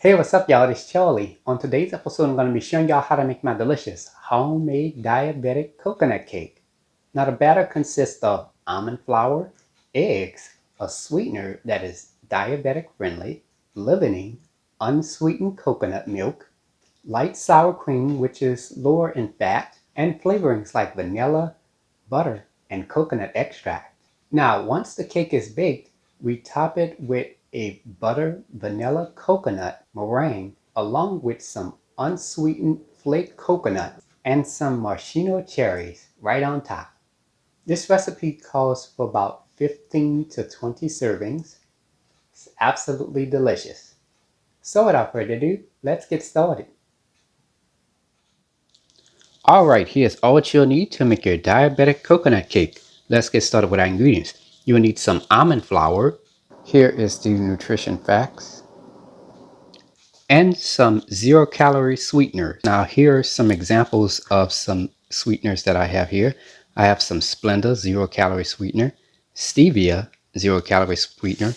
Hey, what's up, y'all? It's Charlie. On today's episode, I'm going to be showing y'all how to make my delicious homemade diabetic coconut cake. Now, the batter consists of almond flour, eggs, a sweetener that is diabetic friendly, leavening, unsweetened coconut milk, light sour cream, which is lower in fat, and flavorings like vanilla, butter, and coconut extract. Now, once the cake is baked, we top it with a butter vanilla coconut meringue along with some unsweetened flake coconut and some maraschino cherries right on top. This recipe calls for about 15 to 20 servings. It's absolutely delicious. So without further ado, let's get started. Alright, here's all what you'll need to make your diabetic coconut cake. Let's get started with our ingredients. You'll need some almond flour. Here is the nutrition facts. And some 0-calorie sweetener. Now here are some examples of some sweeteners that I have here. I have some Splenda 0-calorie sweetener, stevia 0-calorie sweetener,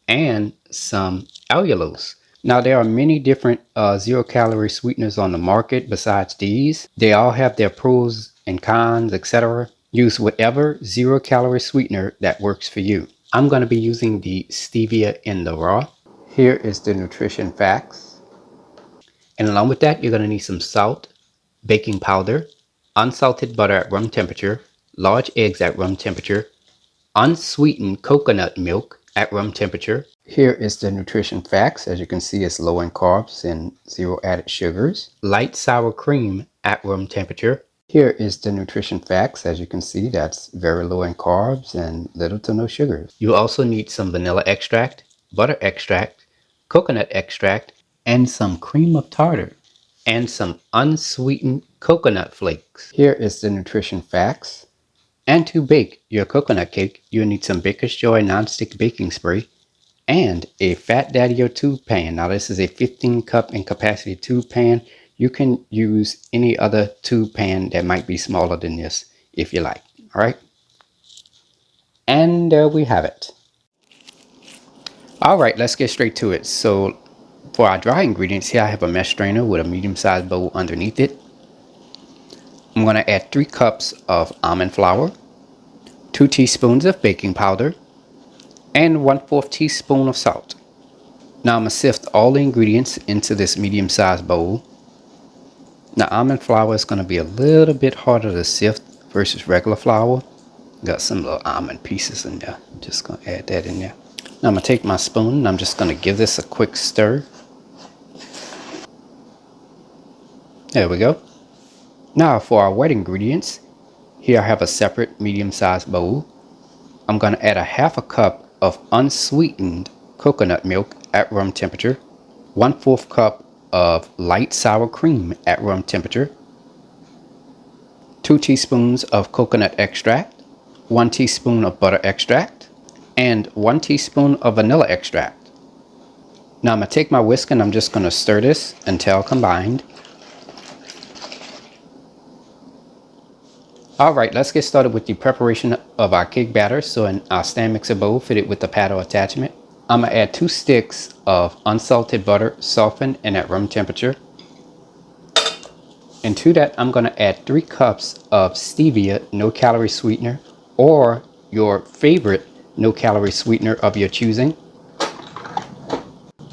and some allulose. Now there are many different 0-calorie sweeteners on the market besides these. They all have their pros and cons, etc. Use whatever 0-calorie sweetener that works for you. I'm going to be using the stevia in the raw. Here is the nutrition facts. And along with that, you're going to need some salt, baking powder, unsalted butter at room temperature, large eggs at room temperature, unsweetened coconut milk at room temperature. Here is the nutrition facts. As you can see, it's low in carbs and 0 added sugars. Light sour cream at room temperature. Here is the nutrition facts. As you can see, that's very low in carbs and little to no sugars. You also need some vanilla extract, butter extract, coconut extract, and some cream of tartar, and some unsweetened coconut flakes. Here is the nutrition facts. And to bake your coconut cake, you'll need some Baker's Joy nonstick baking spray and a Fat Daddy or tube pan. Now this is a 15 cup in capacity tube pan. You can use any other tube pan that might be smaller than this if you like. All right. And there we have it. All right, let's get straight to it. So for our dry ingredients here, I have a mesh strainer with a medium-sized bowl underneath it. I'm going to add 3 cups of almond flour, 2 teaspoons of baking powder, and 1/4 teaspoon of salt. Now I'm going to sift all the ingredients into this medium-sized bowl. Now almond flour is going to be a little bit harder to sift versus regular flour. Got some little almond pieces in there. Just going to add that in there. Now I'm going to take my spoon and I'm just going to give this a quick stir. There we go. Now for our wet ingredients, here I have a separate medium-sized bowl. I'm going to add a 1/2 cup of unsweetened coconut milk at room temperature, 1/4 cup of light sour cream at room temperature, 2 teaspoons of coconut extract, 1 teaspoon of butter extract, and 1 teaspoon of vanilla extract. Now I'm going to take my whisk and I'm just going to stir this until combined. Alright, let's get started with the preparation of our cake batter. So in our stand mixer bowl fitted with the paddle attachment, I'm going to add 2 sticks of unsalted butter softened and at room temperature. And to that, I'm going to add 3 cups of stevia no-calorie sweetener or your favorite no-calorie sweetener of your choosing.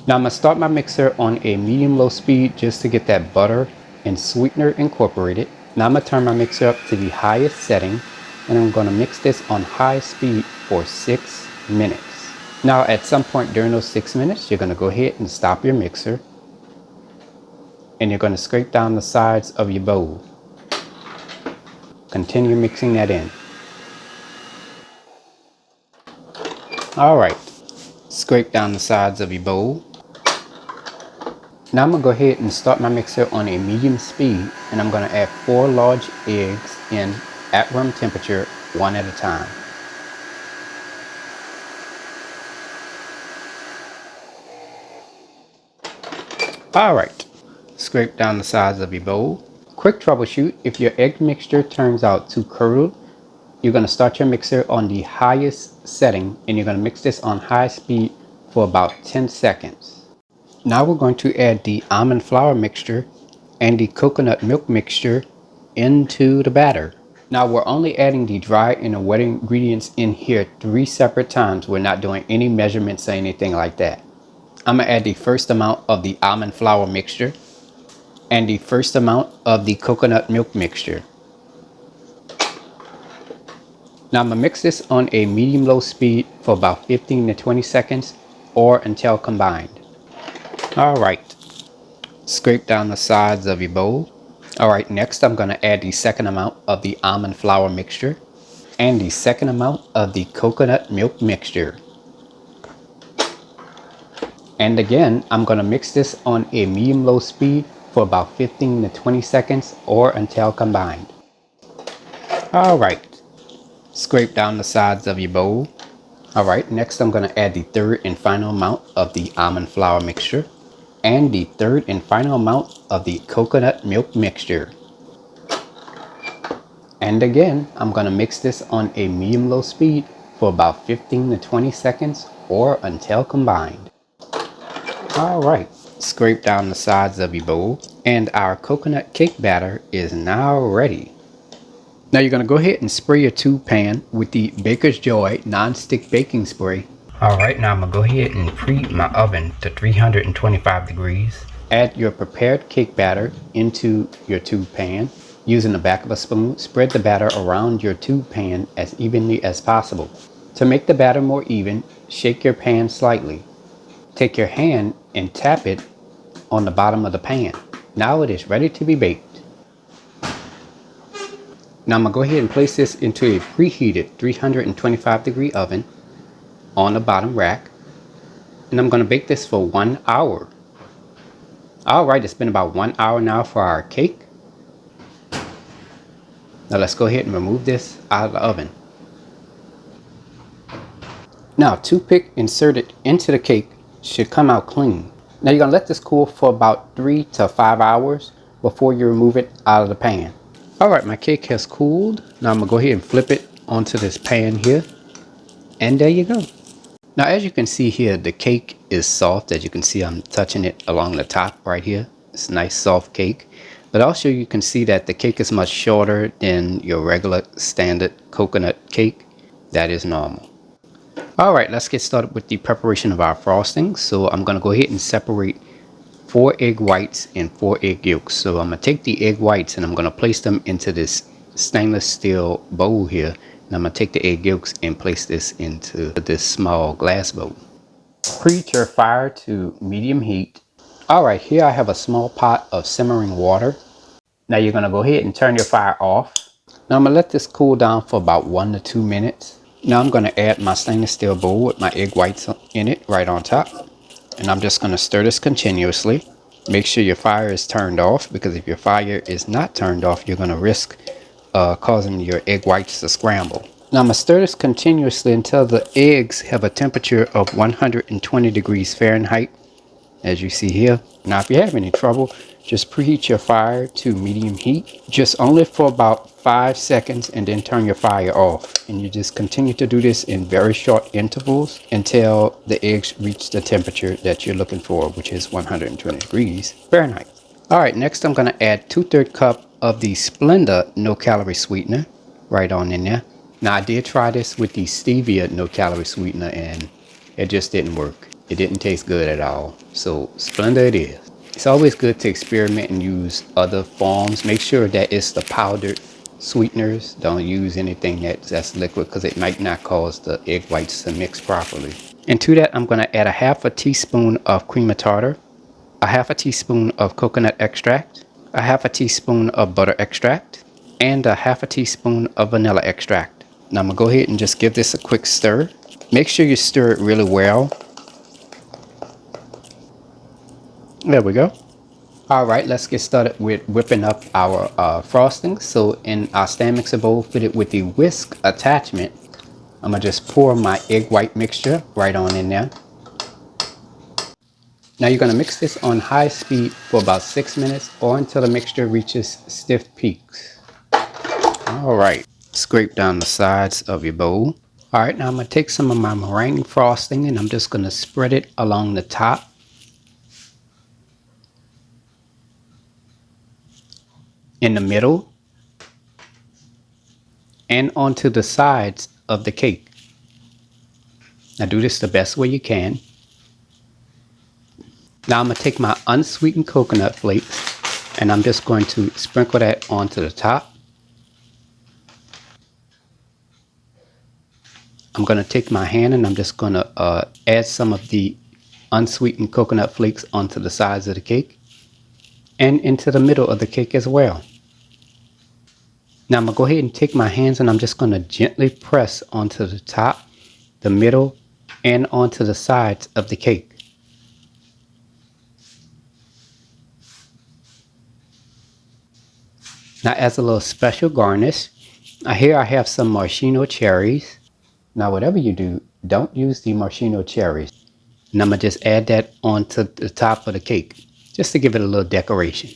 Now I'm going to start my mixer on a medium-low speed just to get that butter and sweetener incorporated. Now I'm going to turn my mixer up to the highest setting and I'm going to mix this on high speed for 6 minutes. Now at some point during those 6 minutes, you're going to go ahead and stop your mixer and you're going to scrape down the sides of your bowl. Continue mixing that in. Alright, scrape down the sides of your bowl. Now I'm going to go ahead and start my mixer on a medium speed and I'm going to add 4 large eggs in at room temperature, one at a time. Alright, scrape down the sides of your bowl. Quick troubleshoot, if your egg mixture turns out too curdled, you're going to start your mixer on the highest setting and you're going to mix this on high speed for about 10 seconds. Now we're going to add the almond flour mixture and the coconut milk mixture into the batter. Now we're only adding the dry and the wet ingredients in here 3 separate times. We're not doing any measurements or anything like that. I'm going to add the first amount of the almond flour mixture and the first amount of the coconut milk mixture. Now I'm going to mix this on a medium-low speed for about 15 to 20 seconds or until combined. Alright, scrape down the sides of your bowl. Alright, next I'm going to add the second amount of the almond flour mixture and the second amount of the coconut milk mixture. And again, I'm going to mix this on a medium-low speed for about 15 to 20 seconds or until combined. Alright. Scrape down the sides of your bowl. Alright, next I'm going to add the third and final amount of the almond flour mixture and the third and final amount of the coconut milk mixture. And again, I'm going to mix this on a medium-low speed for about 15 to 20 seconds or until combined. Alright, scrape down the sides of your bowl and our coconut cake batter is now ready. Now you're going to go ahead and spray your tube pan with the Baker's Joy non-stick baking spray. Alright, now I'm going to go ahead and preheat my oven to 325 degrees. Add your prepared cake batter into your tube pan. Using the back of a spoon, spread the batter around your tube pan as evenly as possible. To make the batter more even, shake your pan slightly. Take your hand and tap it on the bottom of the pan. Now it is ready to be baked. Now I'm going to go ahead and place this into a preheated 325 degree oven on the bottom rack. And I'm going to bake this for 1 hour. Alright, it's been about 1 hour now for our cake. Now let's go ahead and remove this out of the oven. Now toothpick inserted into the cake should come out clean. Now you're going to let this cool for about 3 to 5 hours before you remove it out of the pan. Alright, my cake has cooled. Now I'm going to go ahead and flip it onto this pan here. And there you go. Now as you can see here, the cake is soft. As you can see, I'm touching it along the top right here. It's a nice soft cake. But also you can see that the cake is much shorter than your regular standard coconut cake. That is normal. Alright, let's get started with the preparation of our frosting. So I'm going to go ahead and separate 4 egg whites and 4 egg yolks. So I'm going to take the egg whites and I'm going to place them into this stainless steel bowl here. And I'm going to take the egg yolks and place this into this small glass bowl. Preheat your fire to medium heat. Alright, here I have a small pot of simmering water. Now you're going to go ahead and turn your fire off. Now I'm going to let this cool down for about 1 to 2 minutes. Now I'm going to add my stainless steel bowl with my egg whites in it right on top. And I'm just going to stir this continuously. Make sure your fire is turned off, because if your fire is not turned off, you're going to risk causing your egg whites to scramble. Now I'm going to stir this continuously until the eggs have a temperature of 120 degrees Fahrenheit, as you see here. Now if you have any trouble, just preheat your fire to medium heat, just only for about 5 seconds, and then turn your fire off. And you just continue to do this in very short intervals until the eggs reach the temperature that you're looking for, which is 120 degrees Fahrenheit. Alright, next I'm going to add 2/3 cup of the Splenda no-calorie sweetener right on in there. Now I did try this with the stevia no-calorie sweetener and it just didn't work. It didn't taste good at all. So Splenda it is. It's always good to experiment and use other forms. Make sure that it's the powdered sweeteners. Don't use anything that's liquid, because it might not cause the egg whites to mix properly. And to that, I'm going to add a 1/2 teaspoon of cream of tartar, a 1/2 teaspoon of coconut extract, a 1/2 teaspoon of butter extract, and a 1/2 teaspoon of vanilla extract. Now I'm going to go ahead and just give this a quick stir. Make sure you stir it really well. There we go. Alright, let's get started with whipping up our frosting. So in our stand mixer bowl fitted with the whisk attachment, I'm going to just pour my egg white mixture right on in there. Now you're going to mix this on high speed for about 6 minutes or until the mixture reaches stiff peaks. Alright, scrape down the sides of your bowl. Alright, now I'm going to take some of my meringue frosting and I'm just going to spread it along the top. in the middle, and onto the sides of the cake. Now do this the best way you can. Now I'm going to take my unsweetened coconut flakes and I'm just going to sprinkle that onto the top. I'm going to take my hand and I'm just going to add some of the unsweetened coconut flakes onto the sides of the cake and into the middle of the cake as well. Now I'm going to go ahead and take my hands and I'm just going to gently press onto the top, the middle, and onto the sides of the cake. Now as a little special garnish, here I have some maraschino cherries. Now whatever you do, don't use the maraschino cherries. And I'm going to just add that onto the top of the cake, just to give it a little decoration.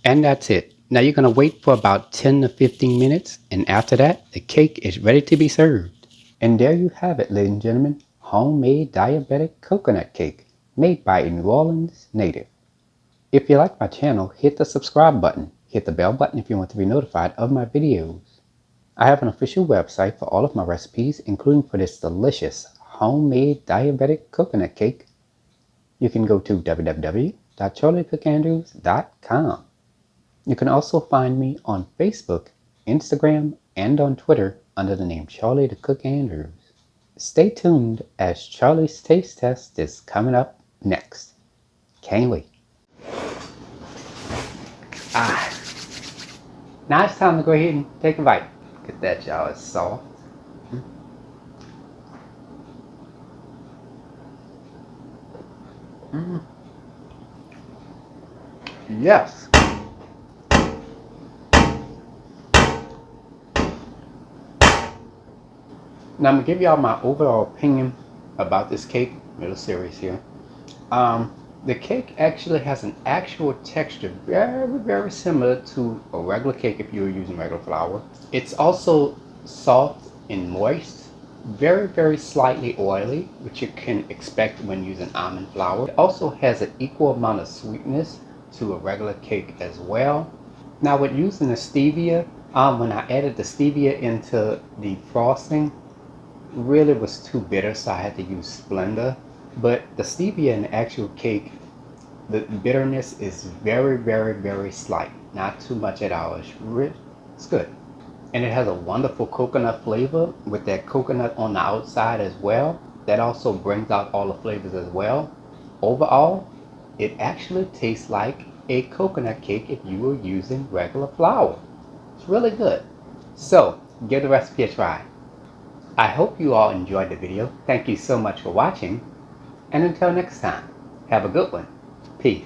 And that's it. Now you're going to wait for about 10 to 15 minutes, and after that, the cake is ready to be served. And there you have it, ladies and gentlemen, homemade diabetic coconut cake, made by a New Orleans native. If you like my channel, hit the subscribe button. Hit the bell button if you want to be notified of my videos. I have an official website for all of my recipes, including for this delicious homemade diabetic coconut cake. You can go to www.charliethecookandrews.com. You can also find me on Facebook, Instagram, and on Twitter under the name Charlie the Cook Andrews. Stay tuned as Charlie's Taste Test is coming up next. Can't wait. Now it's time to go ahead and take a bite. Look at that, y'all. It's soft. Yes. Now I'm going to give y'all my overall opinion about this cake. A little serious here. The cake actually has an actual texture very similar to a regular cake if you were using regular flour. It's also soft and moist, very slightly oily, which you can expect when using almond flour. It also has an equal amount of sweetness to a regular cake as well. Now with using the stevia, when I added the stevia into the frosting, really was too bitter, so I had to use Splenda. But the stevia in the actual cake, the bitterness is very slight, not too much at all. It's good, and it has a wonderful coconut flavor with that coconut on the outside as well. That also brings out all the flavors as well. Overall, it actually tastes like a coconut cake if you were using regular flour. It's really good. So give the recipe a try. I hope you all enjoyed the video. Thank you so much for watching. And until next time, have a good one. Peace.